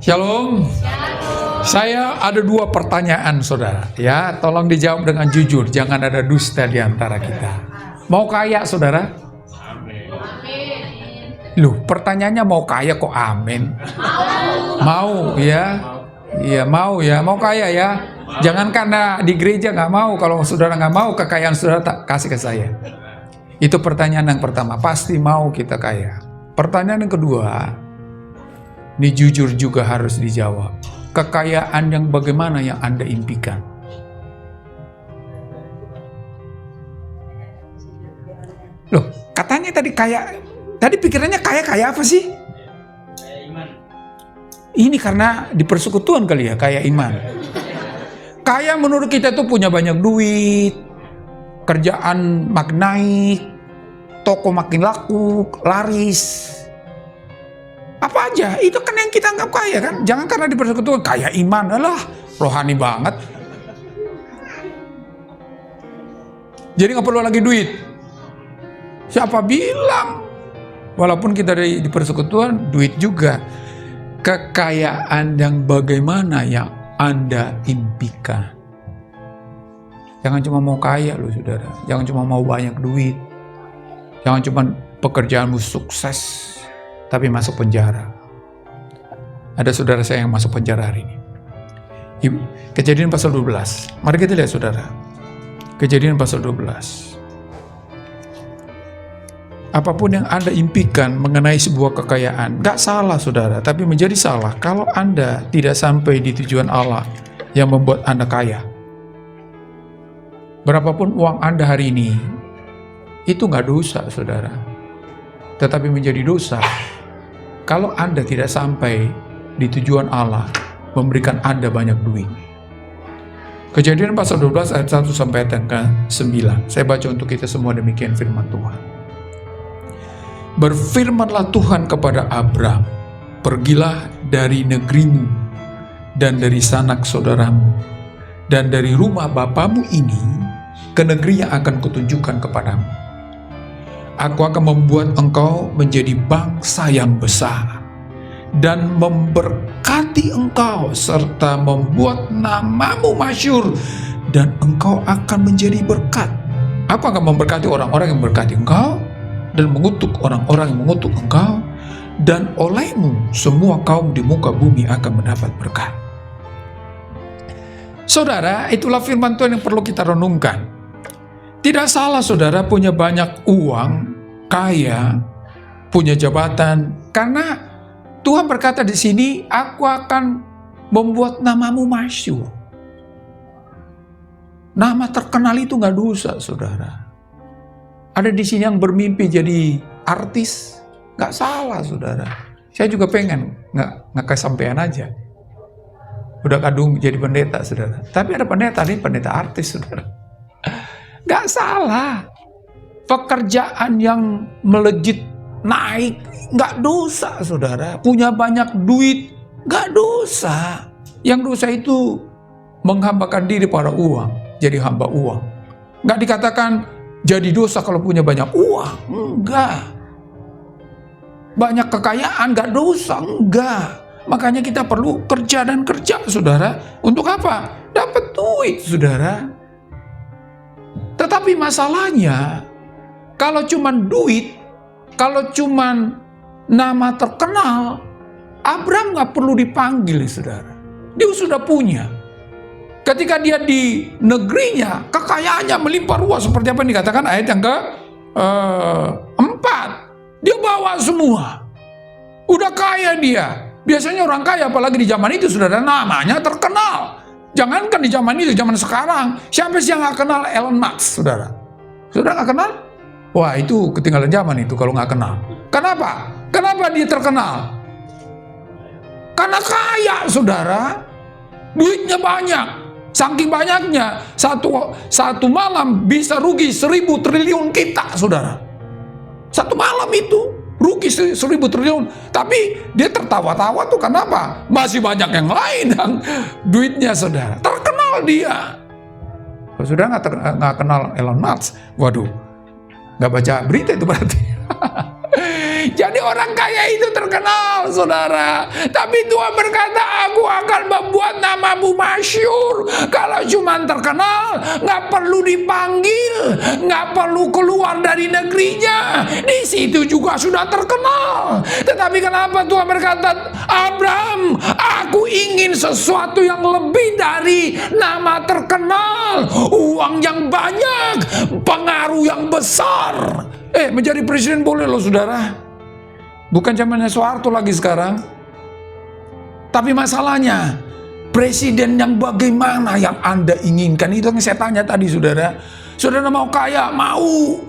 Shalom. Saya ada 2 pertanyaan, saudara. Ya, tolong dijawab dengan jujur. Jangan ada dusta di antara kita. Mau kaya, saudara? Loh, pertanyaannya mau kaya kok amin? Mau, ya? Iya, mau ya. Mau kaya ya? Jangan karena di gereja nggak mau. Kalau saudara nggak mau, kekayaan saudara tak kasih ke saya. Itu pertanyaan yang pertama. Pasti mau kita kaya. Pertanyaan yang kedua, ini jujur juga harus dijawab. Kekayaan yang bagaimana yang Anda impikan? Loh, katanya tadi kaya. Tadi pikirannya kaya apa sih? Kaya iman. Ini karena di persekutuan kali ya, kaya iman. Kaya menurut kita tuh punya banyak duit, kerjaan makin naik, toko makin laku, laris. Apa aja, itu kan yang kita anggap kaya kan. Jangan karena di persekutuan, kaya iman, alah rohani banget. Jadi gak perlu lagi duit. Siapa bilang? Walaupun kita di persekutuan, duit juga. Kekayaan yang bagaimana yang Anda impikan. Jangan cuma mau kaya loh saudara. Jangan cuma mau banyak duit. Jangan cuma pekerjaanmu sukses tapi masuk penjara. Ada saudara saya yang masuk penjara hari ini. Kejadian pasal 12. Mari kita lihat saudara. Kejadian pasal 12. Apapun yang Anda impikan mengenai sebuah kekayaan, gak salah saudara, tapi menjadi salah kalau Anda tidak sampai di tujuan Allah yang membuat Anda kaya. Berapapun uang Anda hari ini, itu gak dosa saudara. Tetapi menjadi dosa kalau Anda tidak sampai di tujuan Allah memberikan Anda banyak duit. Kejadian pasal 12 ayat 1 sampai ayat ke-9. Saya baca untuk kita semua, demikian firman Tuhan. Berfirmanlah Tuhan kepada Abram, pergilah dari negerimu dan dari sanak saudaramu dan dari rumah bapamu ini ke negeri yang akan kutunjukkan kepadamu. Aku akan membuat engkau menjadi bangsa yang besar dan memberkati engkau serta membuat namamu masyhur dan engkau akan menjadi berkat. Aku akan memberkati orang-orang yang memberkati engkau dan mengutuk orang-orang yang mengutuk engkau, dan olehmu semua kaum di muka bumi akan mendapat berkat. Saudara, itulah firman Tuhan yang perlu kita renungkan. Tidak salah saudara punya banyak uang, kaya, punya jabatan, karena Tuhan berkata di sini, aku akan membuat namamu masyhur. Nama terkenal itu gak dosa saudara. Ada di sini yang bermimpi jadi artis, nggak salah saudara. Saya juga pengen, nggak kesampaian aja. Udah kadung jadi pendeta saudara. Tapi ada pendeta nih, pendeta artis saudara. Nggak salah. Pekerjaan yang melejit naik, nggak dosa saudara. Punya banyak duit, nggak dosa. Yang dosa itu menghambakan diri pada uang, jadi hamba uang. Nggak dikatakan jadi dosa kalau punya banyak uang, enggak. Banyak kekayaan enggak dosa, enggak. Makanya kita perlu kerja dan kerja, saudara. Untuk apa? Dapat duit, saudara. Tetapi masalahnya, kalau cuman duit, kalau cuman nama terkenal, Abraham nggak perlu dipanggil, saudara. Dia sudah punya. Ketika dia di negerinya, kekayaannya melimpah ruah seperti apa yang dikatakan ayat yang ke-4. Dia bawa semua. Udah kaya dia. Biasanya orang kaya, apalagi di zaman itu, saudara, namanya terkenal. Jangankan di zaman itu, zaman sekarang. Siapa sih yang gak kenal Elon Musk, saudara? Saudara gak kenal? Wah, itu ketinggalan zaman itu kalau gak kenal. Kenapa? Kenapa dia terkenal? Karena kaya, saudara. Duitnya banyak. Saking banyaknya, satu malam bisa rugi 1.000 triliun kita, saudara. Satu malam itu rugi 1.000 triliun. Tapi dia tertawa-tawa tuh kenapa? Masih banyak yang lain yang duitnya, saudara. Terkenal dia. Kalau saudara nggak kenal Elon Musk, waduh, nggak baca berita itu berarti. Jadi orang kaya itu terkenal, saudara. Tapi Tuhan berkata, aku akan membuat namamu masyhur. Kalau cuma terkenal, nggak perlu dipanggil, nggak perlu keluar dari negerinya. Di situ juga sudah terkenal. Tetapi kenapa Tuhan berkata, Abraham, aku ingin sesuatu yang lebih dari nama terkenal, uang yang banyak, pengaruh yang besar. Menjadi presiden boleh loh, saudara. Bukan zamannya Soeharto lagi sekarang. Tapi masalahnya, presiden yang bagaimana yang Anda inginkan? Itu yang saya tanya tadi, saudara. Saudara mau kaya? Mau.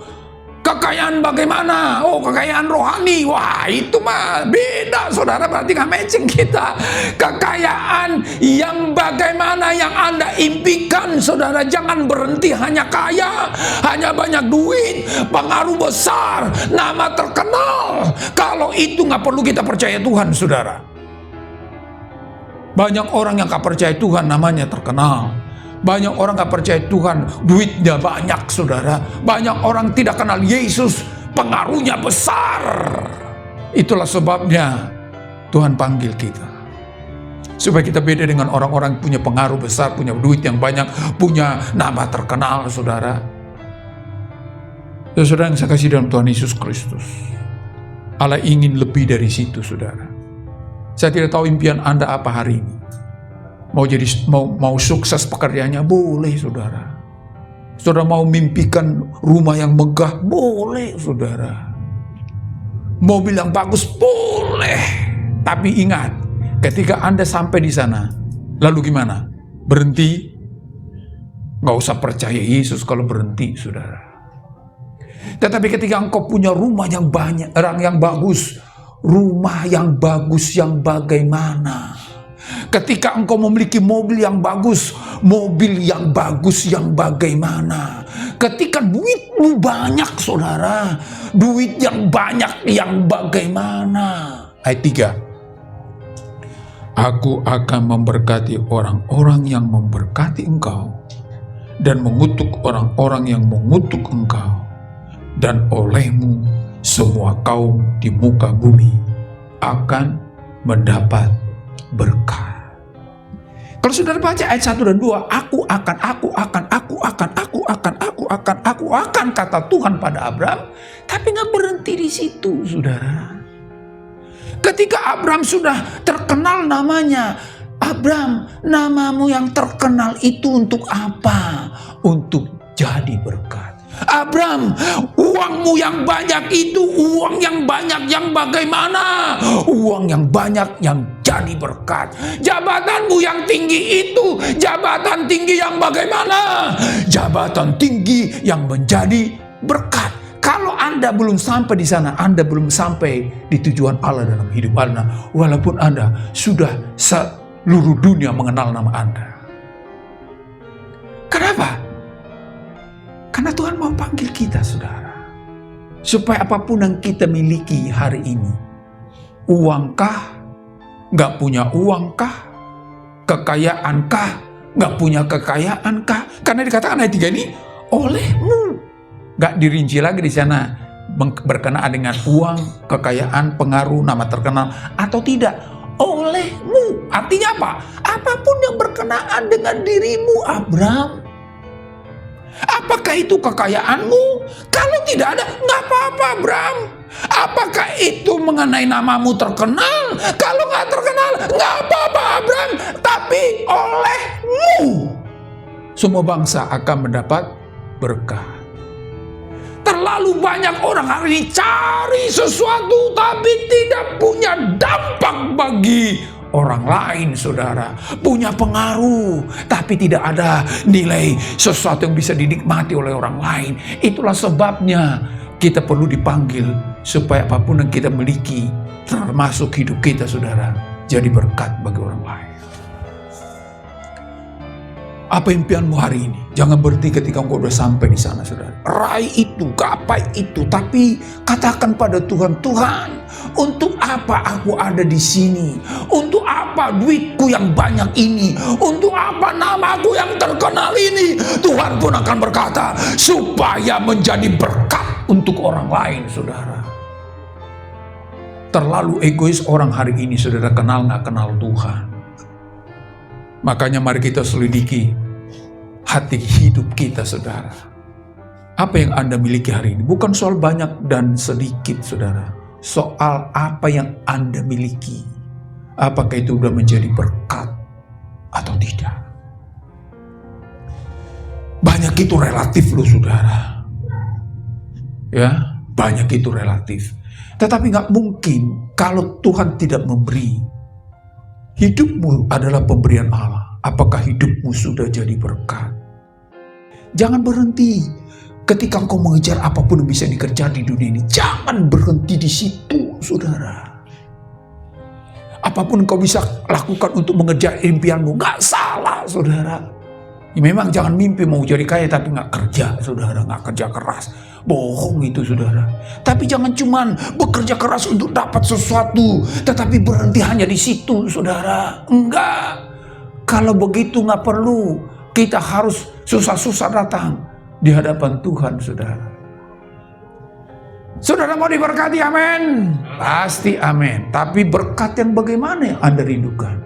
Kekayaan bagaimana? Oh, kekayaan rohani. Wah, itu mah beda, saudara. Berarti nggak matching kita. Kekayaan yang bagaimana yang Anda impikan, saudara. Jangan berhenti hanya kaya, hanya banyak duit, pengaruh besar, nama terkenal. Kalau itu nggak perlu kita percaya Tuhan, saudara. Banyak orang yang nggak percaya Tuhan namanya terkenal. Banyak orang gak percaya Tuhan, duitnya banyak, saudara. Banyak orang tidak kenal Yesus, pengaruhnya besar. Itulah sebabnya Tuhan panggil kita, supaya kita beda dengan orang-orang yang punya pengaruh besar, punya duit yang banyak, punya nama terkenal, saudara. Saudara yang saya kasih dalam Tuhan Yesus Kristus, Allah ingin lebih dari situ, saudara. Saya tidak tahu impian Anda apa hari ini. Mau sukses pekerjaannya, boleh, saudara. Saudara mau mimpikan rumah yang megah, boleh, saudara. Mobil yang bagus, boleh. Tapi ingat, ketika Anda sampai di sana, lalu gimana? Berhenti? Nggak usah percaya Yesus kalau berhenti, saudara. Tetapi ketika engkau punya rumah yang banyak, yang bagus, rumah yang bagus yang bagaimana? Ketika engkau memiliki mobil yang bagus yang bagaimana? Ketika duitmu banyak, saudara, duit yang banyak yang bagaimana? Ayat 3. Aku akan memberkati orang-orang yang memberkati engkau, dan mengutuk orang-orang yang mengutuk engkau, dan olehmu semua kaum di muka bumi akan mendapat berkat. Kalau saudara baca ayat 1 dan 2, aku akan kata Tuhan pada Abraham, tapi nggak berhenti di situ, saudara. Ketika Abraham sudah terkenal namanya, Abraham, namamu yang terkenal itu untuk apa? Untuk jadi berkat. Abraham, uangmu yang banyak itu uang yang banyak yang bagaimana? Uang yang banyak yang jadi berkat. Jabatanmu yang tinggi itu jabatan tinggi yang bagaimana? Jabatan tinggi yang menjadi berkat. Kalau Anda belum sampai di sana, Anda belum sampai di tujuan Allah dalam hidup Anda, walaupun Anda sudah seluruh dunia mengenal nama Anda. Kenapa? Karena Tuhan mau panggil kita, saudara. Supaya apapun yang kita miliki hari ini. Uangkah? Gak punya uangkah? Kekayaankah? Gak punya kekayaankah? Karena dikatakan ayat 3 ini, olehmu. Gak dirinci lagi di sana. Berkenaan dengan uang, kekayaan, pengaruh, nama terkenal, atau tidak. Olehmu. Artinya apa? Apapun yang berkenaan dengan dirimu, Abraham. Apakah itu kekayaanmu? Kalau tidak ada, nggak apa-apa, Abraham. Apakah itu mengenai namamu terkenal? Kalau nggak terkenal, nggak apa-apa, Abraham. Tapi olehmu, semua bangsa akan mendapat berkat. Terlalu banyak orang hari ini cari sesuatu, tapi tidak punya dampak bagi orang lain, saudara. Punya pengaruh, tapi tidak ada nilai sesuatu yang bisa dinikmati oleh orang lain. Itulah sebabnya kita perlu dipanggil supaya apapun yang kita miliki, termasuk hidup kita, saudara, jadi berkat bagi orang lain. Apa impianmu hari ini? Jangan berhenti ketika engkau sudah sampai di sana, saudara. Raih itu, gapai itu, tapi katakan pada Tuhan, Tuhan, untuk apa aku ada di sini? Untuk apa duitku yang banyak ini? Untuk apa namaku yang terkenal ini? Tuhan pun akan berkata, supaya menjadi berkat untuk orang lain, saudara. Terlalu egois orang hari ini, saudara, kenal nggak kenal Tuhan. Makanya mari kita selidiki hati hidup kita, saudara. Apa yang Anda miliki hari ini? Bukan soal banyak dan sedikit, saudara. Soal apa yang Anda miliki. Apakah itu sudah menjadi berkat atau tidak? Banyak itu relatif loh, saudara. Ya, banyak itu relatif. Tetapi nggak mungkin kalau Tuhan tidak memberi. Hidupmu adalah pemberian Allah. Apakah hidupmu sudah jadi berkat? Jangan berhenti. Ketika engkau mengejar apapun yang bisa dikerjakan di dunia ini, jangan berhenti di situ, saudara. Apapun engkau bisa lakukan untuk mengejar impianmu, nggak salah, saudara. Ya, memang jangan mimpi mau jadi kaya tapi nggak kerja, saudara, nggak kerja keras. Bohong itu, saudara. Tapi jangan cuman bekerja keras untuk dapat sesuatu, tetapi berhenti hanya di situ, saudara. Enggak. Kalau begitu nggak perlu kita harus susah-susah datang di hadapan Tuhan, saudara. Saudara mau diberkati, amin? Pasti amin. Tapi berkat yang bagaimana yang Anda rindukan?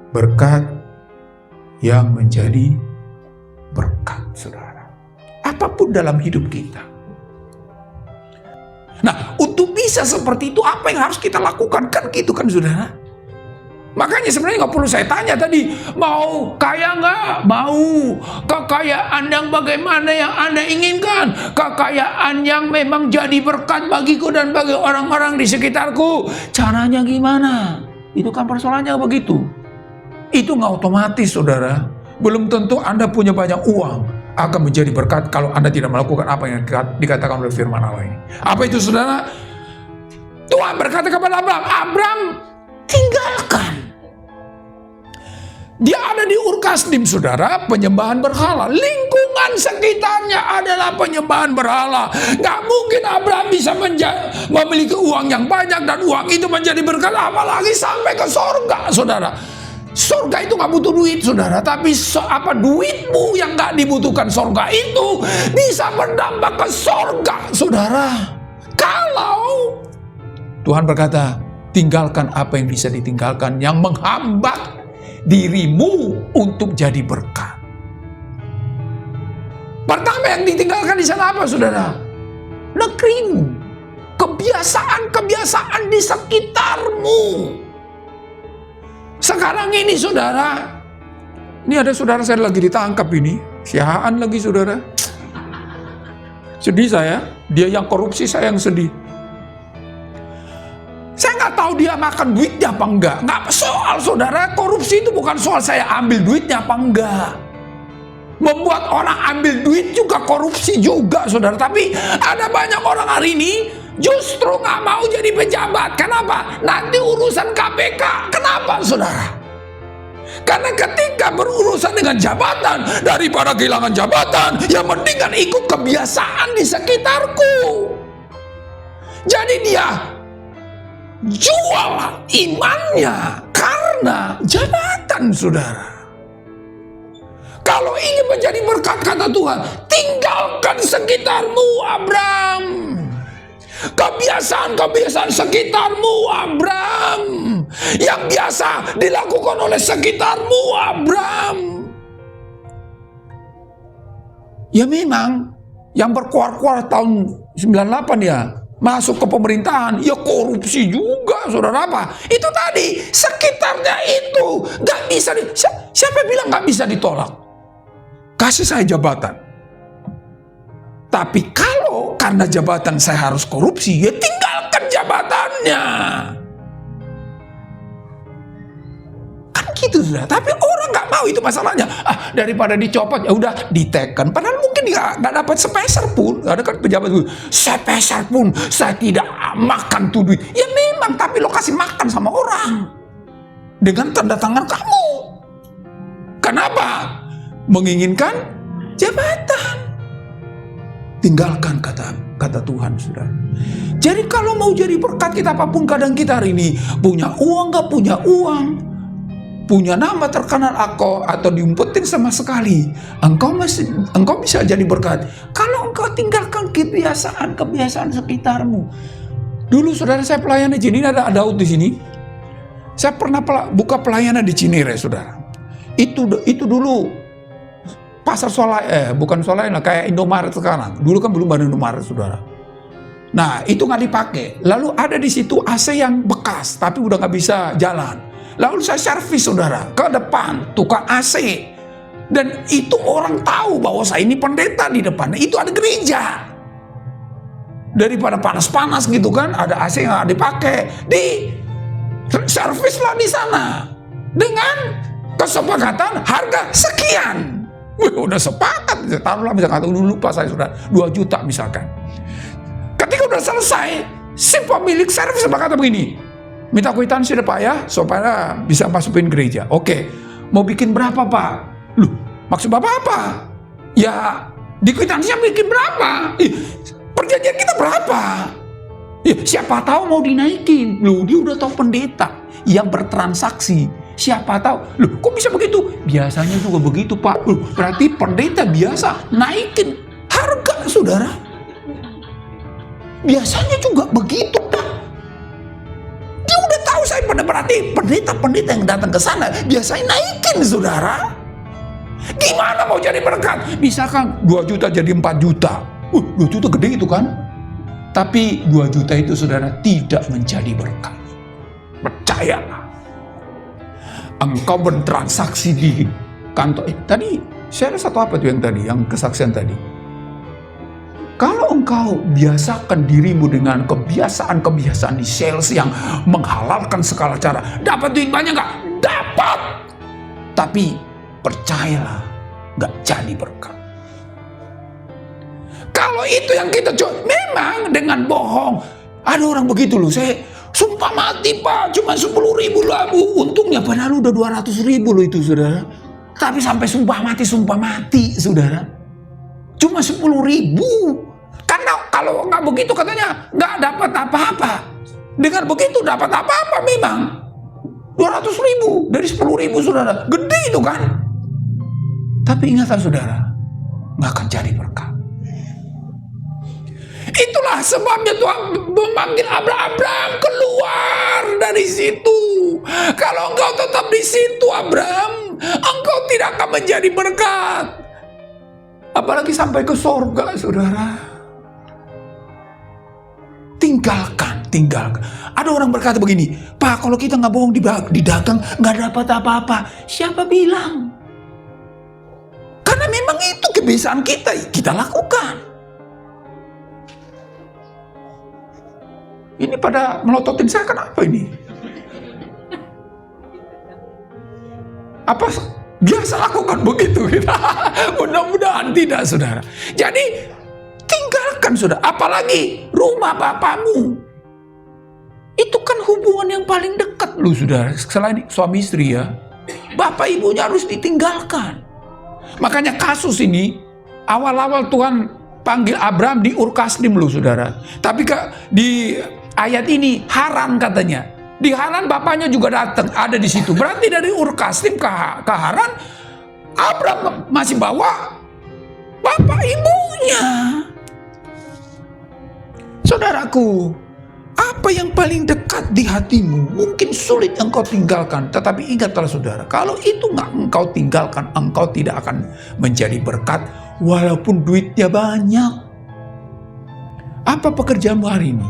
Berkat yang menjadi berkat, saudara. Apapun dalam hidup kita. Nah, untuk bisa seperti itu, apa yang harus kita lakukan? Kan gitu kan, saudara? Makanya sebenarnya nggak perlu saya tanya tadi, mau kaya nggak? Mau. Kekayaan yang bagaimana yang Anda inginkan? Kekayaan yang memang jadi berkat bagiku dan bagi orang-orang di sekitarku. Caranya gimana? Itu kan persoalannya begitu. Itu nggak otomatis, saudara. Belum tentu Anda punya banyak uang akan menjadi berkat kalau Anda tidak melakukan apa yang dikatakan oleh firman Allah ini. Apa itu, saudara? Tuhan berkata kepada Abraham, Abraham, tinggalkan. Dia ada di Ur Kasdim, saudara, penyembahan berhala. Lingkungan sekitarnya adalah penyembahan berhala. Gak mungkin Abraham bisa memiliki uang yang banyak dan uang itu menjadi berkat, apalagi sampai ke sorga, saudara. Sorga itu gak butuh duit, saudara. Tapi duitmu yang gak dibutuhkan sorga itu bisa berdampak ke sorga, saudara. Kalau Tuhan berkata, tinggalkan apa yang bisa ditinggalkan yang menghambat dirimu untuk jadi berkat. Pertama yang ditinggalkan di sana apa, saudara? Negerimu, kebiasaan-kebiasaan di sekitarmu. Sekarang ini, saudara, ini ada saudara saya lagi ditangkap ini, siaan lagi, saudara. Sedih saya, dia yang korupsi, saya yang sedih. Saya nggak tahu dia makan duitnya apa enggak. Nggak soal, saudara. Korupsi itu bukan soal saya ambil duitnya apa enggak. Membuat orang ambil duit juga korupsi juga, saudara. Tapi ada banyak orang hari ini justru nggak mau jadi pejabat. Kenapa? Nanti urusan KPK. Kenapa, saudara? Karena ketika berurusan dengan jabatan, daripada kehilangan jabatan, ya mendingan ikut kebiasaan di sekitarku. Jadi dia jual imannya karena jabatan, saudara. Kalau ingin menjadi berkat, kata Tuhan, tinggalkan sekitarmu, Abraham. Kebiasaan-kebiasaan sekitarmu, Abraham. Yang biasa dilakukan oleh sekitarmu, Abraham. Ya memang, yang berkuar-kuar tahun 98 ya, masuk ke pemerintahan, ya korupsi juga, saudara. Apa? Itu tadi, sekitarnya itu gak bisa, siapa bilang gak bisa ditolak? Kasih saya jabatan. Tapi kalau karena jabatan saya harus korupsi, ya tinggalkan jabatannya. Kan gitu, saudara. Tapi orang gak mau, itu masalahnya. Daripada dicopot, ya udah diteken. Padahal mungkin dia gak dapat sepeser pun. Ada kan pejabat gue, sepeser pun saya tidak makan tuh duit. Ya memang, tapi lo kasih makan sama orang dengan tanda tangan kamu. Kenapa? Menginginkan jabatan. Tinggalkan, kata Tuhan, saudara. Jadi kalau mau jadi berkat, kita apapun kadang kita hari ini punya uang gak punya uang, punya nama terkenal atau diumpetin sama sekali, engkau bisa jadi berkat. Kalau engkau tinggalkan kebiasaan sekitarmu, Dulu saudara saya pelayanan di sini, ada Daud di sini. Saya pernah buka pelayanan di Cinere, saudara. Itu dulu pasar bukan Solai lah, kayak Indomaret sekarang. Dulu kan belum ada Indomaret, saudara. Nah, itu nggak dipakai. Lalu ada di situ AC yang bekas, tapi udah nggak bisa jalan. Lalu saya servis, saudara, ke depan tukang AC. Dan itu orang tahu bahwa saya ini pendeta di depan. Itu ada gereja. Daripada panas-panas gitu kan, ada AC yang nggak dipakai, di servis lah di sana dengan kesepakatan harga sekian. Udah sepakat, taruhlah misalkan dulu lupa saya sudah 2 juta misalkan. Ketika udah selesai, si pemilik servis berkata begini, minta kwitansi deh Pak ya, supaya bisa masukin gereja. Oke, mau bikin berapa Pak? Loh, maksud Bapak apa? Ya, di kwitansinya bikin berapa? Perjanjian kita berapa? Ya, siapa tahu mau dinaikin. Loh, dia udah tahu pendeta yang bertransaksi. Siapa tahu. Loh, kok bisa begitu? Biasanya juga begitu Pak. Loh, berarti pendeta biasa naikin harga, saudara. Biasanya juga begitu Pak. Dia udah tahu saya berarti pendeta yang datang ke sana biasanya naikin, saudara. Gimana mau jadi berkat? Misalkan 2 juta jadi 4 juta. 2 juta gede itu kan? Tapi 2 juta itu, saudara, tidak menjadi berkat. Percayalah. Engkau bertransaksi di kantor. Tadi, saya ada satu apa tuh yang tadi? Yang kesaksian tadi. Kalau engkau biasakan dirimu dengan kebiasaan-kebiasaan di sales yang menghalalkan segala cara, dapat duit banyak nggak? Dapat. Tapi, percayalah, nggak jadi berkat. Kalau itu yang kita coba, memang dengan bohong. Ada orang begitu loh, saya sumpah mati Pak, cuma 10.000 lah Bu. Untungnya padahal udah 200.000 loh itu, saudara. Tapi sampai sumpah mati, saudara. Cuma 10.000. Karena kalau nggak begitu katanya nggak dapat apa-apa. Dengan begitu dapat apa-apa memang. 200.000 dari 10.000, saudara. Gede itu kan. Tapi ingatlah saudara, nggak akan jadi berkat. Itulah sebabnya Tuhan memanggil Abraham keluar dari situ. Kalau engkau tetap di situ Abraham, engkau tidak akan menjadi berkat. Apalagi sampai ke sorga, saudara. Tinggalkan. Ada orang berkata begini, Pak, kalau kita nggak bohong di dagang nggak dapat apa-apa. Siapa bilang? Karena memang itu kebiasaan kita lakukan. Ini pada melototin saya, kenapa ini? Apa biasa lakukan begitu kita? Mudah-mudahan tidak, saudara. Jadi tinggalkan, saudara. Apalagi rumah bapakmu. Itu kan hubungan yang paling dekat loh, saudara. Selain suami istri ya. Bapak ibunya harus ditinggalkan. Makanya kasus ini awal-awal Tuhan panggil Abraham di Ur Kasdim loh, saudara. Tapi di ayat ini Haran katanya. Di Haran bapaknya juga datang, ada di situ. Berarti dari Ur Kasdim ke Haran, Abraham masih bawa bapak ibunya. Saudaraku, apa yang paling dekat di hatimu mungkin sulit engkau tinggalkan. Tetapi ingatlah saudara, kalau itu nggak engkau tinggalkan, engkau tidak akan menjadi berkat walaupun duitnya banyak. Apa pekerjaanmu hari ini?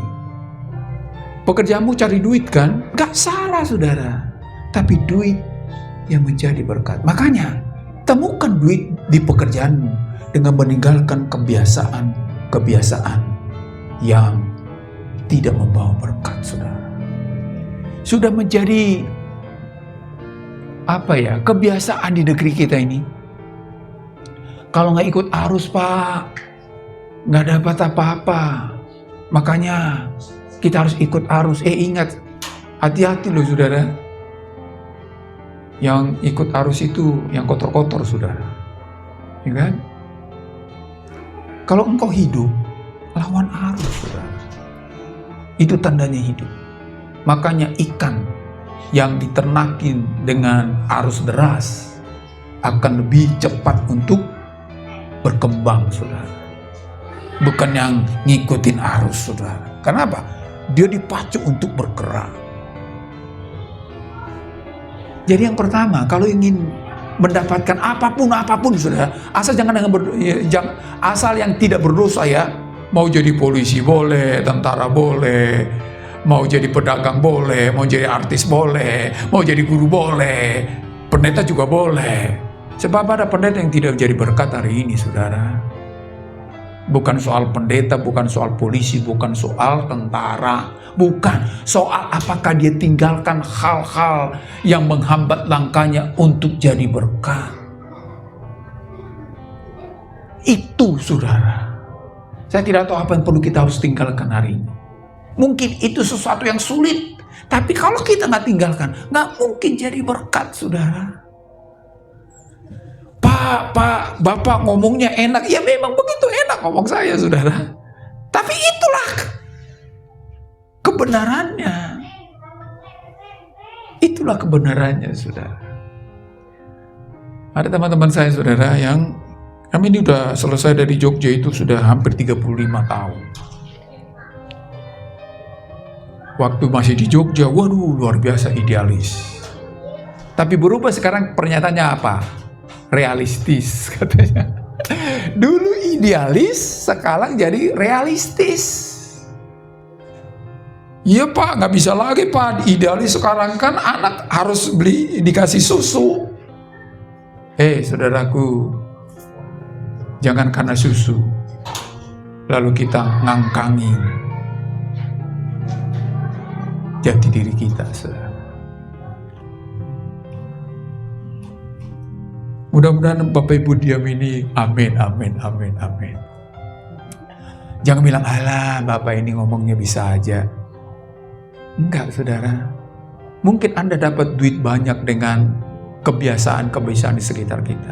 Pekerjaanmu cari duit kan? Gak salah saudara. Tapi duit yang menjadi berkat. Makanya temukan duit di pekerjaanmu dengan meninggalkan kebiasaan yang tidak membawa berkat, saudara. Sudah menjadi kebiasaan di negeri kita ini. Kalau nggak ikut arus Pak, nggak dapat apa-apa. Makanya kita harus ikut arus. Ingat, hati-hati loh saudara. Yang ikut arus itu yang kotor-kotor, saudara. Ya kan? Kalau engkau hidup lawan arus, saudara, itu tandanya hidup. Makanya ikan yang diternakin dengan arus deras akan lebih cepat untuk berkembang, saudara. Bukan yang ngikutin arus, saudara. Kenapa? dia dipacu untuk bergerak. Jadi yang pertama, kalau ingin mendapatkan apapun saudara, asal asal yang tidak berdosa ya. Mau jadi polisi boleh, tentara boleh, mau jadi pedagang boleh, mau jadi artis boleh, mau jadi guru boleh, pendeta juga boleh. Sebab ada pendeta yang tidak jadi berkat hari ini, saudara. Bukan soal pendeta, bukan soal polisi, bukan soal tentara, bukan soal apakah dia tinggalkan hal-hal yang menghambat langkahnya untuk jadi berkat. Itu, saudara. Saya tidak tahu apa yang perlu kita harus tinggalkan hari ini. Mungkin itu sesuatu yang sulit, tapi kalau kita nggak tinggalkan, nggak mungkin jadi berkat, saudara. Pak, Bapak ngomongnya enak. Ya memang begitu enak ngomong saya, saudara. Tapi itulah kebenarannya. Itulah kebenarannya, saudara. Ada teman-teman saya, saudara, yang kami ini udah selesai dari Jogja itu sudah hampir 35 tahun. Waktu masih di Jogja, waduh luar biasa idealis. Tapi berubah sekarang pernyataannya apa? Realistis katanya. Dulu idealis, sekarang jadi realistis. Iya Pak, nggak bisa lagi Pak, idealis sekarang kan anak harus dikasih susu. Saudaraku, jangan karena susu lalu kita ngangkangi jati diri kita, saudara. Mudah-mudahan Bapak Ibu diam ini, amin, amin, amin, amin. Jangan bilang, alah Bapak ini ngomongnya bisa aja. Enggak, saudara. Mungkin Anda dapat duit banyak dengan kebiasaan-kebiasaan di sekitar kita.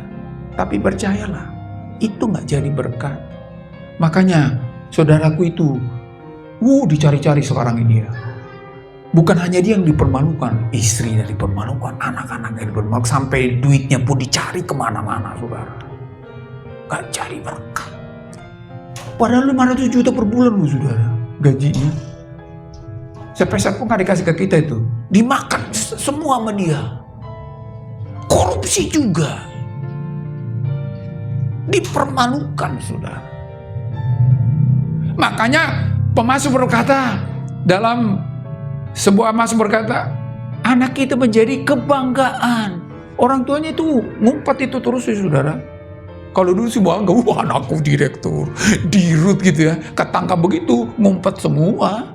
Tapi percayalah, itu nggak jadi berkat. Makanya saudaraku itu dicari-cari sekarang ini ya. Bukan hanya dia yang dipermalukan, istrinya dipermalukan, anak-anaknya dipermalukan, sampai duitnya pun dicari kemana-mana, saudara. Gak jadi berkat. Padahal 500 juta per bulan loh, saudara, gajinya. Sepeser pun gak dikasih ke kita itu. Dimakan semua sama dia. Korupsi juga. Dipermalukan, saudara. Makanya pemasuk berkata dalam sebuah mazmur berkata, anak kita menjadi kebanggaan. Orang tuanya itu ngumpet itu terus ya, saudara. Kalau dulu sih bangga, anakku direktur, dirut gitu ya. Ketangkap begitu, ngumpet semua.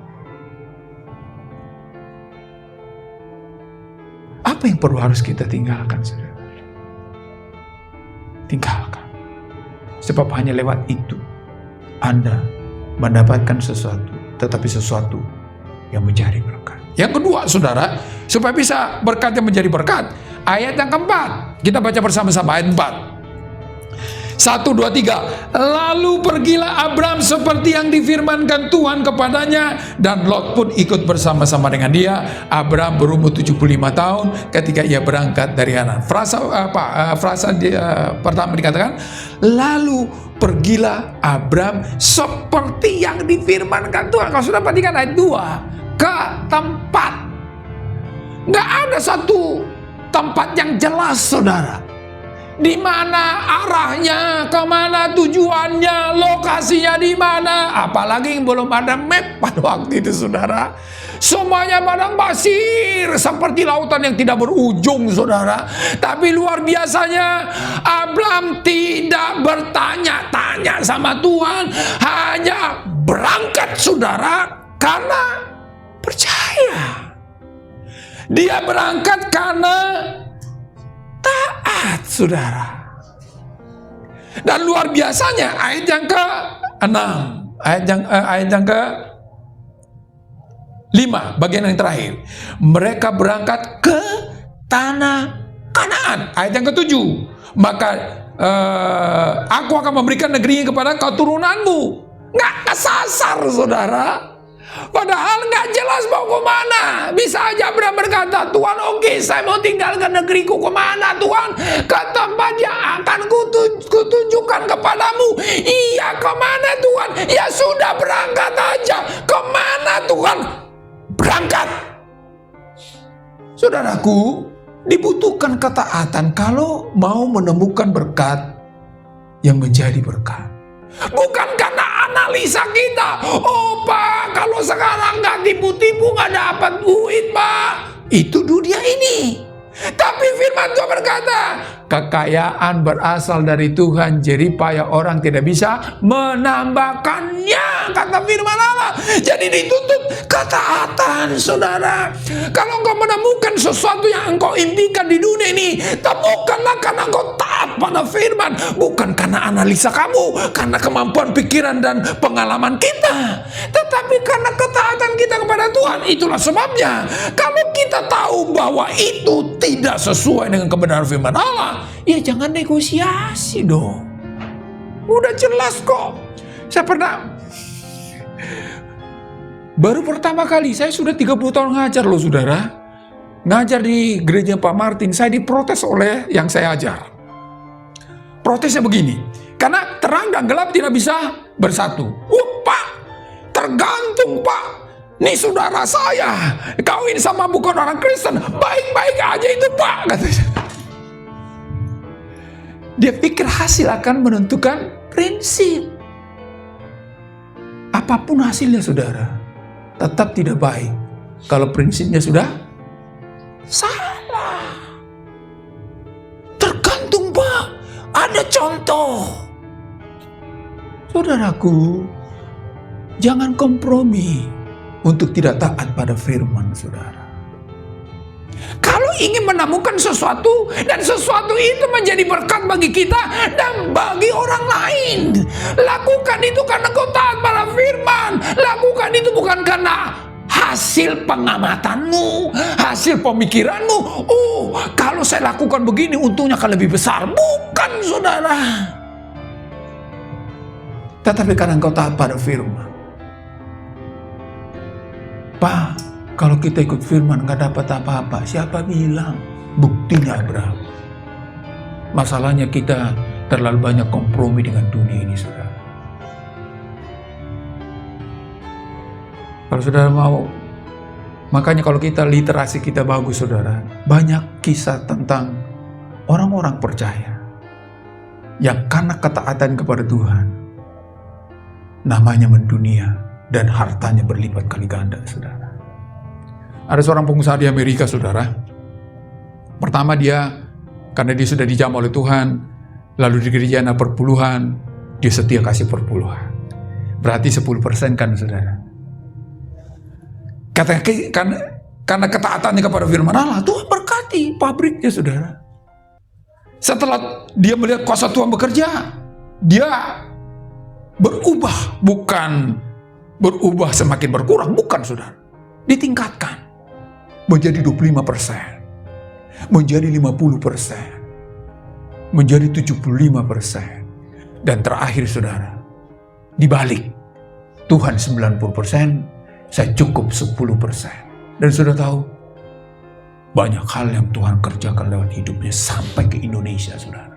Apa yang perlu harus kita tinggalkan, saudara? Tinggalkan. Sebab hanya lewat itu Anda mendapatkan sesuatu, tetapi sesuatu yang menjadi berkat. Yang kedua, saudara, supaya bisa berkat yang menjadi berkat, ayat yang keempat, kita baca bersama-sama ayat 4. 1, 2, 3. Lalu pergilah Abram seperti yang difirmankan Tuhan kepadanya, dan Lot pun ikut bersama-sama dengan dia. Abram berumur 75 tahun ketika ia berangkat dari Haran. Frasa pertama dikatakan, lalu pergilah Abram seperti yang difirmankan Tuhan. Kalau sudah perhatikan ayat 2, ke tempat. Nggak ada satu tempat yang jelas, saudara. Di mana arahnya, kemana tujuannya, lokasinya di mana. Apalagi yang belum ada map pada waktu itu, saudara. Semuanya padang pasir seperti lautan yang tidak berujung, saudara. Tapi luar biasanya, Abram tidak bertanya-tanya sama Tuhan, hanya berangkat, saudara, karena percaya. Dia berangkat karena taat, saudara. Dan luar biasanya ayat yang ke-6, ayat yang ke-5, bagian yang terakhir. Mereka berangkat ke tanah Kanaan. Ayat yang ke-7, maka aku akan memberikan negeri ini kepada keturunanmu. Nggak kesasar, saudara. Padahal nggak jelas mau kemana. Bisa aja Abraham berkata, Tuhan oke, saya mau tinggalkan negeriku. Kemana Tuhan? Ke tempat yang akan kutunjukkan kepadamu. Iya, kemana Tuhan? Ya sudah, berangkat aja. Kemana Tuhan? Saudaraku, dibutuhkan ketaatan kalau mau menemukan berkat yang menjadi berkat. Bukan karena analisa kita. Oh Pak, kalau sekarang nggak tipu-tipu nggak dapat duit Pak. Itu dunia ini. Tapi firman Tuhan berkata, kekayaan berasal dari Tuhan, jeripaya orang tidak bisa menambahkannya, kata firman Allah. Jadi dituntut ketaatan, saudara. Kalau engkau menemukan sesuatu yang engkau impikan di dunia ini, temukanlah karena engkau taat pada firman, bukan karena analisa kamu, karena kemampuan pikiran dan pengalaman kita, tetapi karena ketaatan kita kepada Tuhan. Itulah sebabnya kalau kita tahu bahwa itu tidak sesuai dengan kebenaran firman Allah, ya jangan negosiasi dong. Udah jelas kok. Saya pernah, baru pertama kali, saya sudah 30 tahun ngajar loh saudara. Ngajar di gereja Pak Martin, saya diprotes oleh yang saya ajar. Protesnya begini, karena terang dan gelap tidak bisa bersatu. Pak, tergantung Pak. Nih saudara saya, kawin sama bukan orang Kristen, baik-baik aja itu Pak, katanya. Dia pikir hasil akan menentukan prinsip. Apapun hasilnya saudara, tetap tidak baik kalau prinsipnya sudah salah. Tergantung Pak, ada contoh. Saudaraku, jangan kompromi untuk tidak taat pada firman saudara. Kalau ingin menemukan sesuatu dan sesuatu itu menjadi berkat bagi kita dan bagi orang lain, lakukan itu karena kau taat pada firman. Lakukan itu bukan karena hasil pengamatanmu, hasil pemikiranmu. Oh, kalau saya lakukan begini untungnya akan lebih besar. Bukan saudara. Tetapi karena kau taat pada firman. Pak, kalau kita ikut firman nggak dapat apa-apa, siapa bilang? Buktinya Abraham. Masalahnya kita terlalu banyak kompromi dengan dunia ini, saudara. Kalau saudara mau, makanya kalau kita literasi kita bagus, saudara, banyak kisah tentang orang-orang percaya yang karena ketaatan kepada Tuhan, namanya mendunia dan hartanya berlipat kali ganda, saudara. Ada seorang pengusaha di Amerika, saudara. Pertama dia, karena dia sudah dijamah oleh Tuhan, lalu di gereja anak perpuluhan, dia setia kasih perpuluhan. Berarti 10% kan, saudara. Karena ketaatannya kepada firman Allah, Tuhan berkati pabriknya, saudara. Setelah dia melihat kuasa Tuhan bekerja, dia berubah, bukan berubah semakin berkurang, bukan saudara. Ditingkatkan menjadi 25%, menjadi 50%, menjadi 75%, dan terakhir saudara, dibalik, Tuhan 90%, saya cukup 10%. Dan sudah tahu, banyak hal yang Tuhan kerjakan lewat hidupnya sampai ke Indonesia, saudara.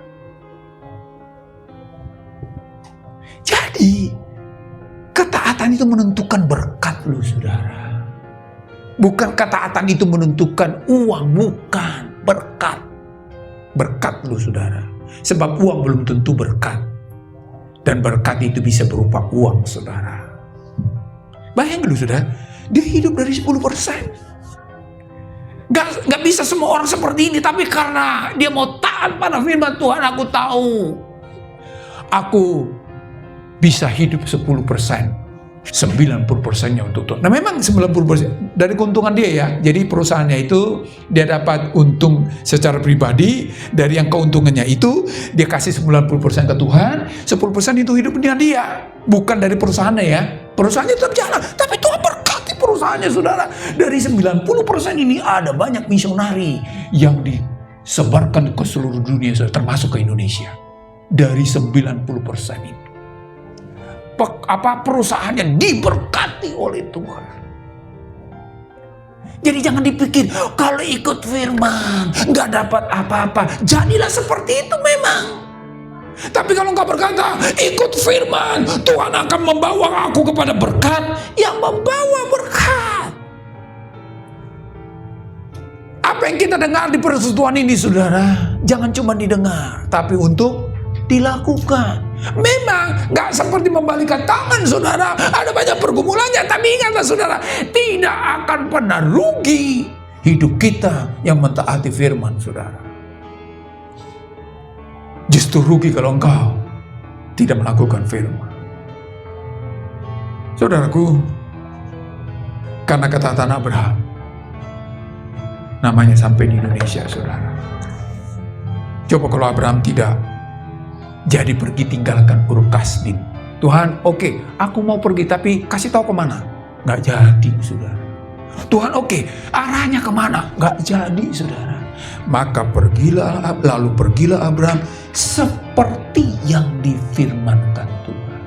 Jadi, ketaatan itu menentukan berkat lu, saudara. Bukan ketaatan itu menentukan uang, bukan. Berkat. Berkat lu, saudara. Sebab uang belum tentu berkat. Dan berkat itu bisa berupa uang, saudara. Bayangkan lu, saudara. Dia hidup dari 10%. Gak bisa semua orang seperti ini. Tapi karena dia mau taat pada firman Tuhan, aku tahu. Aku bisa hidup 10%. 90%-nya untuk Tuhan. Nah memang 90% dari keuntungan dia ya. Jadi perusahaannya itu dia dapat untung secara pribadi. Dari yang keuntungannya itu dia kasih 90% ke Tuhan, 10% itu hidupnya dia. Bukan dari perusahaannya ya. Perusahaannya tetap jalan, tapi Tuhan berkati perusahaannya, saudara. Dari 90% ini ada banyak misionari yang disebarkan ke seluruh dunia, saudara, termasuk ke Indonesia. Dari 90% itu. Perusahaannya diberkati oleh Tuhan. Jadi jangan dipikir kalau ikut firman nggak dapat apa-apa. Jadilah seperti itu memang. Tapi kalau engkau berkata ikut firman, Tuhan akan membawa aku kepada berkat yang membawa berkat. Apa Apa yang kita dengar di persekutuan ini, saudara, jangan cuma didengar, tapi untuk dilakukan. Memang nggak seperti membalikan tangan, saudara. Ada banyak pergumulannya, tapi ingatlah, saudara, tidak akan pernah rugi hidup kita yang mentaati firman, saudara. Justru rugi kalau engkau tidak melakukan firman. Saudaraku, karena ketaatan Abraham, namanya sampai di Indonesia, saudara. Coba kalau Abraham tidak jadi pergi tinggalkan Ur Kasdim. Tuhan, oke, aku mau pergi, tapi kasih tahu kemana. Nggak jadi, saudara. Tuhan, oke, arahnya kemana. Nggak jadi, saudara. Maka pergilah Abraham seperti yang difirmankan Tuhan.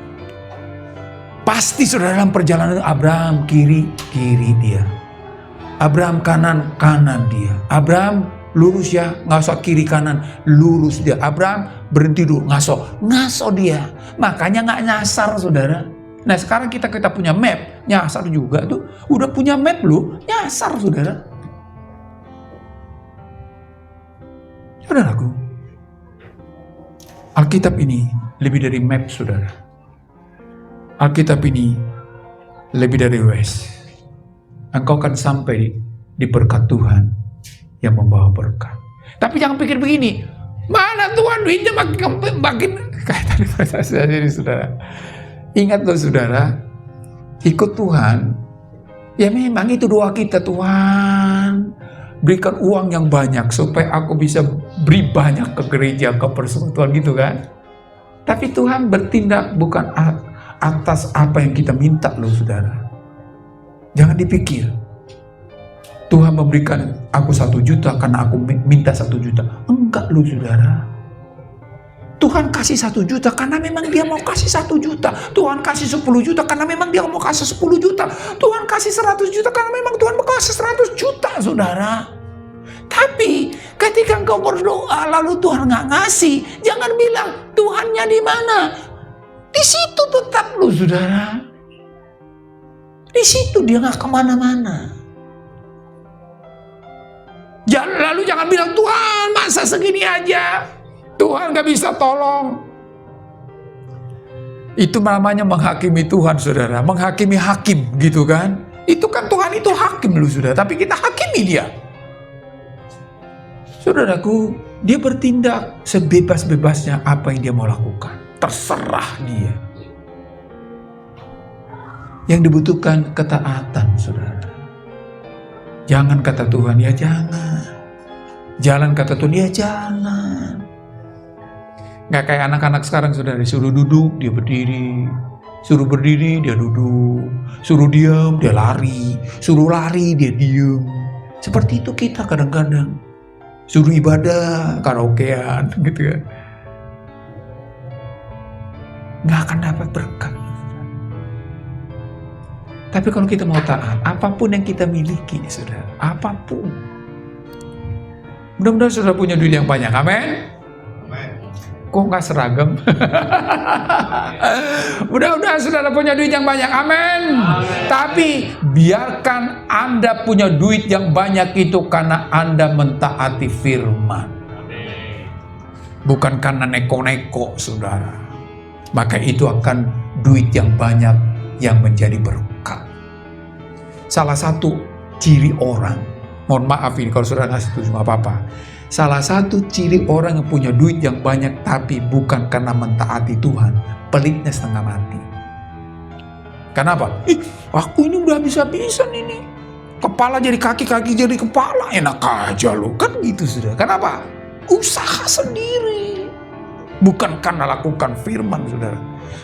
Pasti, saudara, dalam perjalanan Abraham kiri dia. Abraham kanan dia. Abraham lurus ya, ngaso kiri kanan, lurus dia. Abraham berhenti dulu, ngaso dia. Makanya nggak nyasar, saudara. Nah sekarang kita punya map, nyasar juga tuh. Udah punya map lu, nyasar, saudara. Saudaraku, Alkitab ini lebih dari map, saudara. Alkitab ini lebih dari Waze. Engkau akan sampai di berkat Tuhan yang membawa berkat. Tapi jangan pikir begini, mana Tuhan duitnya makin kayak tadi saya jadi, saudara. Ingat loh, saudara, ikut Tuhan. Ya memang itu doa kita, Tuhan berikan uang yang banyak supaya aku bisa beri banyak ke gereja, ke persekutuan gitu kan. Tapi Tuhan bertindak bukan atas apa yang kita minta loh, saudara. Jangan dipikir Tuhan memberikan aku 1 juta karena aku minta 1 juta. Enggak loh, saudara. Tuhan kasih 1 juta karena memang dia mau kasih 1 juta. Tuhan kasih 10 juta karena memang dia mau kasih 10 juta. Tuhan kasih 100 juta karena memang Tuhan mau kasih 100 juta, saudara. Tapi ketika engkau berdoa lalu Tuhan nggak ngasih, jangan bilang Tuhannya di mana. Di situ tetap loh, saudara. Di situ dia nggak kemana-mana. Lalu jangan bilang, Tuhan masa segini aja, Tuhan gak bisa tolong. Itu namanya menghakimi Tuhan, saudara. Menghakimi hakim gitu kan. Itu kan Tuhan itu hakim loh, saudara. Tapi kita hakimi dia. Saudaraku, dia bertindak sebebas-bebasnya apa yang dia mau lakukan. Terserah dia. Yang dibutuhkan ketaatan, saudara. Jangan kata Tuhan, ya jangan. Jalan kata Tuhan, ya jalan. Gak kayak anak-anak sekarang, saudara. Suruh duduk, dia berdiri. Suruh berdiri, dia duduk. Suruh diam, dia lari. Suruh lari, dia diam. Seperti itu kita kadang-kadang. Suruh ibadah, karaokean, gitu kan. Gak akan dapat berkat. Tapi kalau kita mau taat, apapun yang kita miliki, saudara, apapun. Mudah-mudahan saudara punya duit yang banyak, amin. Kok nggak seragam? Mudah-mudahan saudara punya duit yang banyak, amin. Tapi biarkan Anda punya duit yang banyak itu karena Anda mentaati firman. Bukan karena neko-neko, saudara. Maka itu akan duit yang banyak yang menjadi berkat. Salah satu ciri orang, mohon maaf ini kalau saudara nggak setuju, nggak apa-apa. Salah satu ciri orang yang punya duit yang banyak tapi bukan karena mentaati Tuhan, pelitnya setengah mati. Kenapa? Aku ini udah habis-habisan ini. Kepala jadi kaki, kaki jadi kepala, enak aja loh. Kan gitu, saudara. Kenapa? Usaha sendiri. Bukan karena lakukan firman, saudara.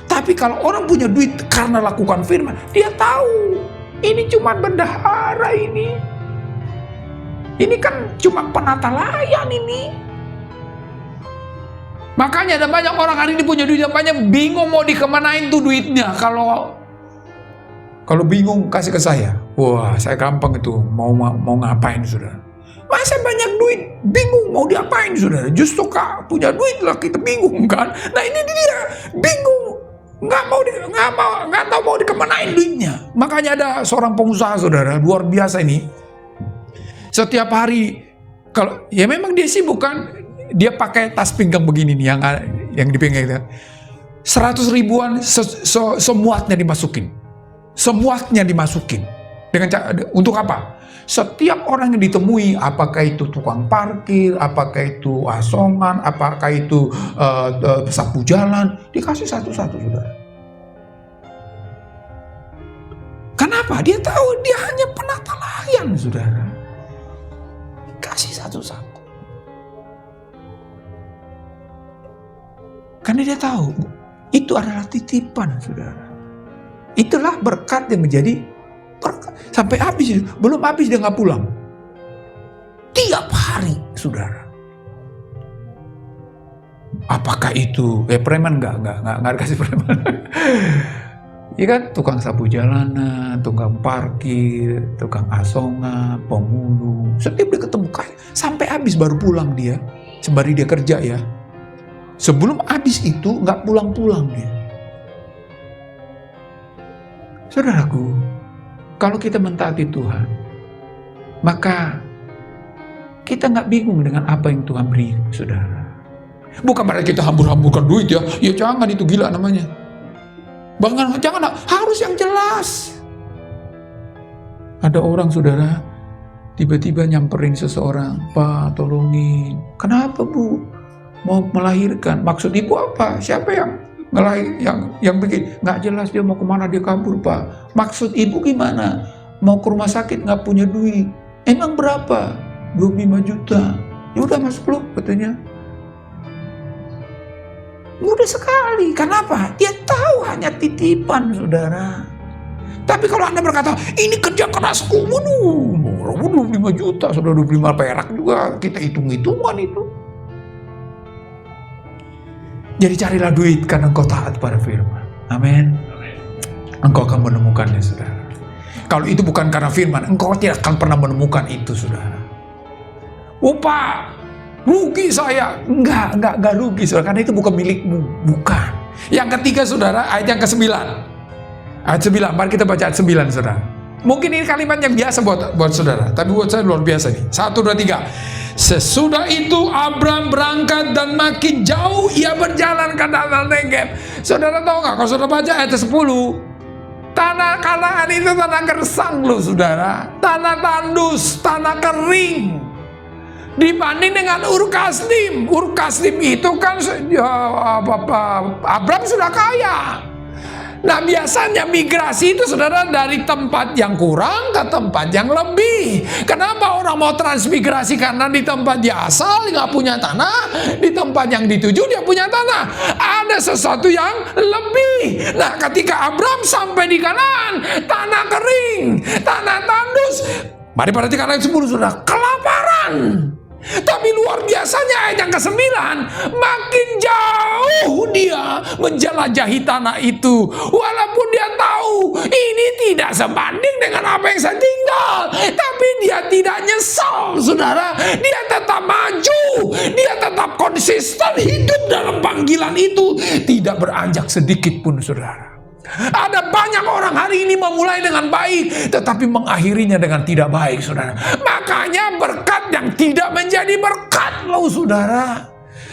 Tapi kalau orang punya duit karena lakukan firman, dia tahu ini cuma bendahara ini. Ini kan cuma penata layan ini. Makanya ada banyak orang hari ini punya duit yang banyak, bingung mau dikemanain tuh duitnya. Kalau bingung kasih ke saya. Wah, saya gampang itu mau ngapain, saudara. Masa banyak duit, bingung mau diapain, saudara. Justru punya duit lah kita bingung kan. Nah ini dia bingung, nggak tahu mau dikemanain duitnya. Makanya ada seorang pengusaha, saudara, luar biasa ini. Setiap hari Kalau ya memang dia sibuk kan, dia pakai tas pinggang begini nih yang di pinggang itu. 100 ribuan semuatnya dimasukin. Semuatnya dimasukin. Untuk apa? Setiap orang yang ditemui, apakah itu tukang parkir, apakah itu asongan, apakah itu sapu jalan, dikasih satu-satu, saudara. Kenapa? Dia tahu dia hanya penata layan, saudara. Kasih satu-satu. Karena dia tahu itu adalah titipan, saudara. Itulah berkat yang menjadi berkat. Sampai habis, belum habis dia nggak pulang. Tiap hari, saudara. Apakah itu preman? Nggak dikasih preman. Iya kan, tukang sapu jalanan, tukang parkir, tukang asongan, pemulung. Setiap dia ketemu sampai habis baru pulang dia. Sembari dia kerja ya. Sebelum habis itu nggak pulang-pulang dia. Saudaraku, kalau kita mentaati Tuhan, maka kita nggak bingung dengan apa yang Tuhan beri, saudara. Bukan berarti kita hambur-hamburkan duit ya. Ya jangan, itu gila namanya. Jangan, harus yang jelas. Ada orang, saudara, tiba-tiba nyamperin seseorang, "Pak, tolongin." "Kenapa, Bu?" "Mau melahirkan." "Maksud Ibu apa? Siapa yang yang bikin?" "Nggak jelas, dia mau kemana, dia kabur, Pak." "Maksud Ibu gimana?" "Mau ke rumah sakit, nggak punya duit." "Emang berapa?" 25 juta. "Ya udah, masuk loh," katanya. Mudah sekali. Kenapa? Dia tahu hanya titipan, saudara. Tapi kalau Anda berkata, "Ini kerja kerasku," waduh, 25 juta, sudah 25 perak juga, kita hitung-hitungan itu. Jadi carilah duit karena engkau taat pada firman. Amin. Engkau akan menemukannya, saudara. Kalau itu bukan karena firman, engkau tidak akan pernah menemukan itu, saudara. "Oh, Pak, rugi saya." Enggak rugi, saudara, karena itu bukan milikmu. Bukan. Yang ketiga, saudara, ayat yang ke-9. Ayat 9, mari kita baca ayat 9, saudara. Mungkin ini kalimat yang biasa buat saudara, tapi buat saya luar biasa nih. 1, 2, 3. Sesudah itu Abram berangkat dan makin jauh ia berjalan ke tanah Negeb. Saudara tahu nggak, kalau saudara baca ayat 10, tanah Kanaan itu tanah gersang loh, saudara. Tanah tandus, tanah kering. Dibanding dengan Ur Kasdim. Ur Kasdim itu kan Abram sudah kaya. Nah, biasanya migrasi itu, saudara, dari tempat yang kurang ke tempat yang lebih. Kenapa orang mau transmigrasi? Karena di tempat dia asal nggak punya tanah, di tempat yang dituju dia punya tanah. Ada sesuatu yang lebih. Nah, ketika Abram sampai di Kanaan, tanah kering, tanah tandus. Mari perhatikan ayat 10, saudara. Kelaparan. Tapi luar biasanya ayat yang ke-9, makin jauh dia menjelajahi tanah itu. Walaupun dia tahu ini tidak sebanding dengan apa yang saya tinggal, tapi dia tidak nyesal, saudara. Dia tetap maju, dia tetap konsisten hidup dalam panggilan itu, tidak beranjak sedikit pun, saudara. Ada banyak orang hari ini memulai dengan baik, tetapi mengakhirinya dengan tidak baik, saudara. Makanya berkat yang tidak menjadi berkat loh, saudara.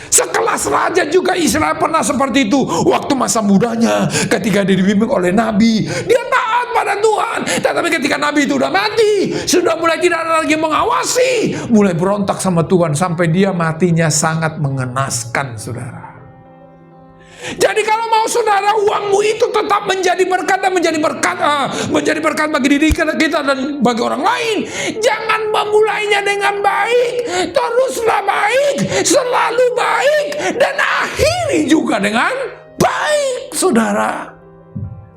Sekelas raja juga Israel pernah seperti itu. Waktu masa mudanya, ketika dia dibimbing oleh Nabi, dia taat pada Tuhan. Tetapi ketika Nabi itu udah mati, sudah mulai tidak ada lagi mengawasi, mulai berontak sama Tuhan, sampai dia matinya sangat mengenaskan, saudara. Jadi kalau mau, saudara, uangmu itu tetap menjadi berkat dan menjadi berkat bagi diri kita dan bagi orang lain, jangan memulainya dengan baik. Teruslah baik, selalu baik, dan akhiri juga dengan baik, saudara.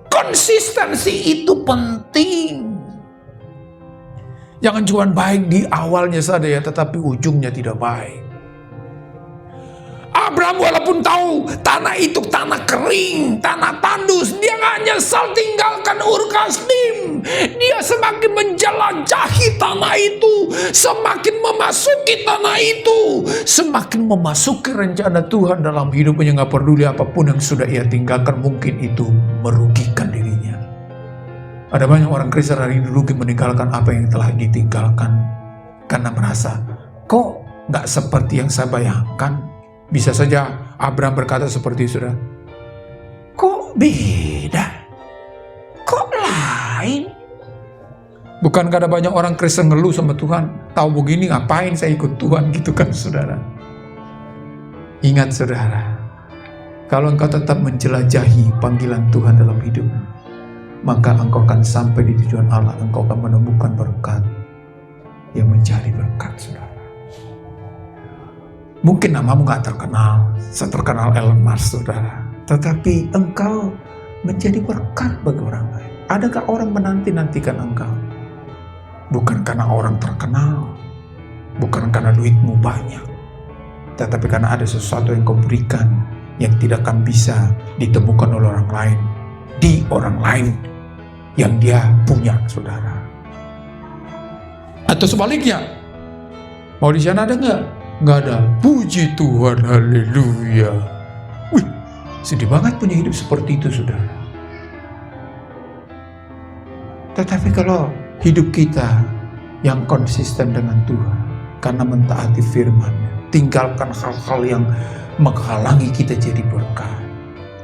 Konsistensi itu penting. Jangan cuma baik di awalnya saja ya, tetapi ujungnya tidak baik. Abram walaupun tahu tanah itu tanah kering, tanah tandus, dia gak nyesal tinggalkan Ur Kasdim. Dia semakin menjelajahi tanah itu, semakin memasuki tanah itu, semakin memasuki rencana Tuhan dalam hidupnya. Gak peduli apapun yang sudah ia tinggalkan, mungkin itu merugikan dirinya. Ada banyak orang Kristen hari ini rugi meninggalkan apa yang telah ditinggalkan karena merasa Kok nggak seperti yang saya bayangkan? Bisa saja Abraham berkata seperti itu, saudara. Kok beda? Kok lain? Bukankah ada banyak orang Kristen ngeluh sama Tuhan, tahu begini ngapain saya ikut Tuhan gitu kan, saudara? Ingat, saudara, kalau engkau tetap menjelajahi panggilan Tuhan dalam hidup, maka engkau akan sampai di tujuan Allah. Engkau akan menemukan berkat yang menjadi berkat, saudara. Mungkin namamu gak terkenal, seterkenal Elon Musk, saudara, tetapi engkau menjadi berkat bagi orang lain. Adakah orang menanti-nantikan engkau? Bukan karena orang terkenal, bukan karena duitmu banyak, tetapi karena ada sesuatu yang kau berikan yang tidak akan bisa ditemukan oleh orang lain, di orang lain yang dia punya, saudara. Atau sebaliknya, mau di sana ada nggak? Nggak ada. Puji Tuhan, haleluya. Wih, sedih banget punya hidup seperti itu, saudara. Tetapi kalau hidup kita yang konsisten dengan Tuhan, karena mentaati firman-Nya, tinggalkan hal-hal yang menghalangi kita jadi berkat,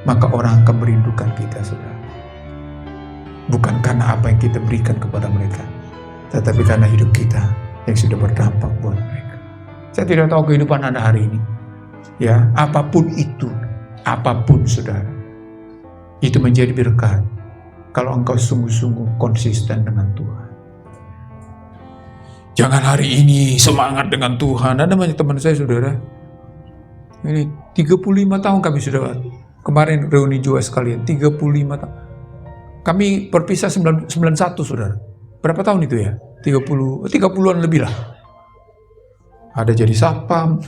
maka orang akan merindukan kita, saudara. Bukan karena apa yang kita berikan kepada mereka, tetapi karena hidup kita yang sudah berdampak buat mereka. Saya tidak tahu kehidupan Anda hari ini, ya, apapun itu, apapun, saudara, itu menjadi berkat kalau engkau sungguh-sungguh konsisten dengan Tuhan. Jangan hari ini semangat dengan Tuhan. Ada banyak teman saya, saudara, ini 35 tahun kami sudah, kemarin reuni jua sekalian, 35 tahun. Kami berpisah 91, saudara. Berapa tahun itu ya? 30-an lebih lah. Ada jadi satpam,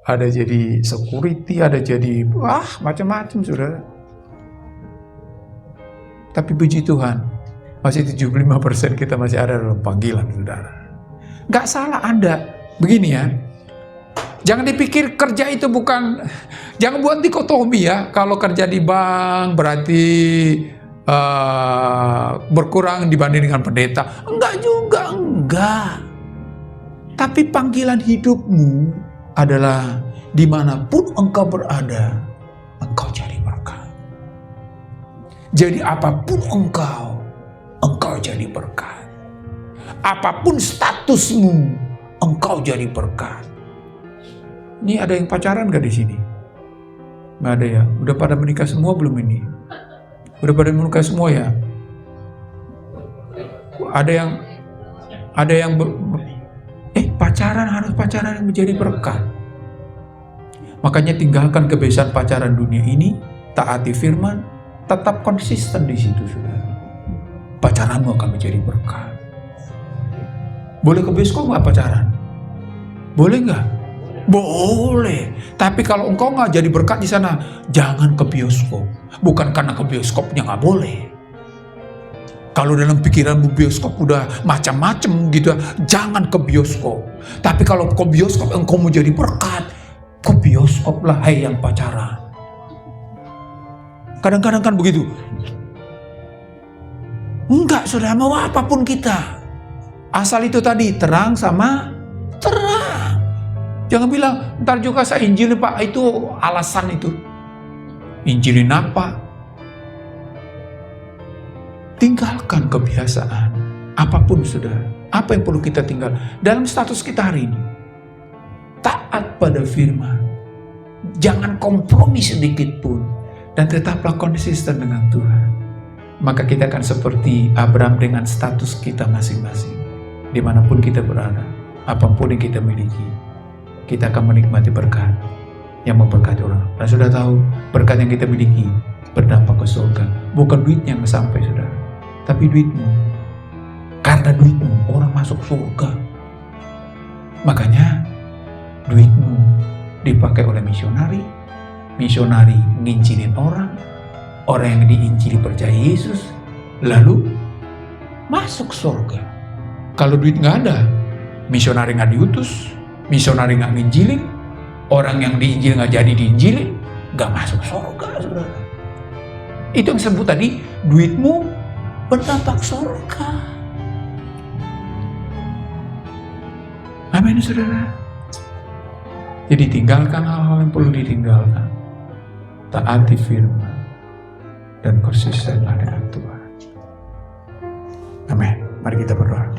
ada jadi security, ada jadi macam-macam, saudara. Tapi puji Tuhan, masih 75% kita masih ada dalam panggilan, saudara. Gak salah Anda. Begini ya, jangan dipikir kerja itu bukan, jangan buat dikotomi ya. Kalau kerja di bank berarti berkurang dibanding dengan pendeta. Enggak juga, enggak. Tapi panggilan hidupmu adalah dimanapun engkau berada, engkau jadi berkat. Jadi apapun engkau jadi berkat. Apapun statusmu, engkau jadi berkat. Ini ada yang pacaran gak di sini? Nggak ada ya? Udah pada menikah semua belum ini? Udah pada menikah semua ya? Ada yang pacaran, harus pacaran yang menjadi berkat. Makanya tinggalkan kebiasaan pacaran dunia ini, taati firman, tetap konsisten di situ, saudara. Pacaranmu akan menjadi berkat. Boleh ke bioskop nggak pacaran? Boleh nggak? Boleh. Tapi kalau engkau nggak jadi berkat di sana, jangan ke bioskop. Bukan karena ke bioskopnya nggak boleh. Kalau dalam pikiranmu bioskop udah macam-macam gitu, jangan ke bioskop. Tapi kalau ke bioskop engkau mau jadi berkat, ke bioskop lah, hai yang pacaran. Kadang-kadang kan begitu. Enggak, saudara, mau apapun kita. Asal itu tadi, terang sama terang. Jangan bilang, ntar juga saya injilin Pak, itu alasan itu. Injilin apa? Tinggalkan kebiasaan. Apapun, saudara. Apa yang perlu kita tinggal? Dalam status kita hari ini. Taat pada firman. Jangan kompromi sedikit pun. Dan tetaplah konsisten dengan Tuhan. Maka kita akan seperti Abraham dengan status kita masing-masing. Dimanapun kita berada. Apapun yang kita miliki. Kita akan menikmati berkat yang memberkati orang. Dan sudah tahu, berkat yang kita miliki berdampak ke surga. Bukan duitnya yang sampai, saudara. Tapi duitmu. Karena duitmu, orang masuk surga. Makanya, duitmu dipakai oleh misionari. Misionari nginjilin orang. Orang yang diinjili percaya Yesus. Lalu, masuk surga. Kalau duit nggak ada, misionari nggak diutus, misionari nggak nginjilin, orang yang diinjil nggak jadi diinjilin, nggak masuk surga, saudara. Itu yang disebut tadi, duitmu berdampak surga. Amin, saudara. Jadi tinggalkan hal-hal yang perlu ditinggalkan. Taati firman. Dan konsistenlah dengan Tuhan. Amin. Mari kita berdoa.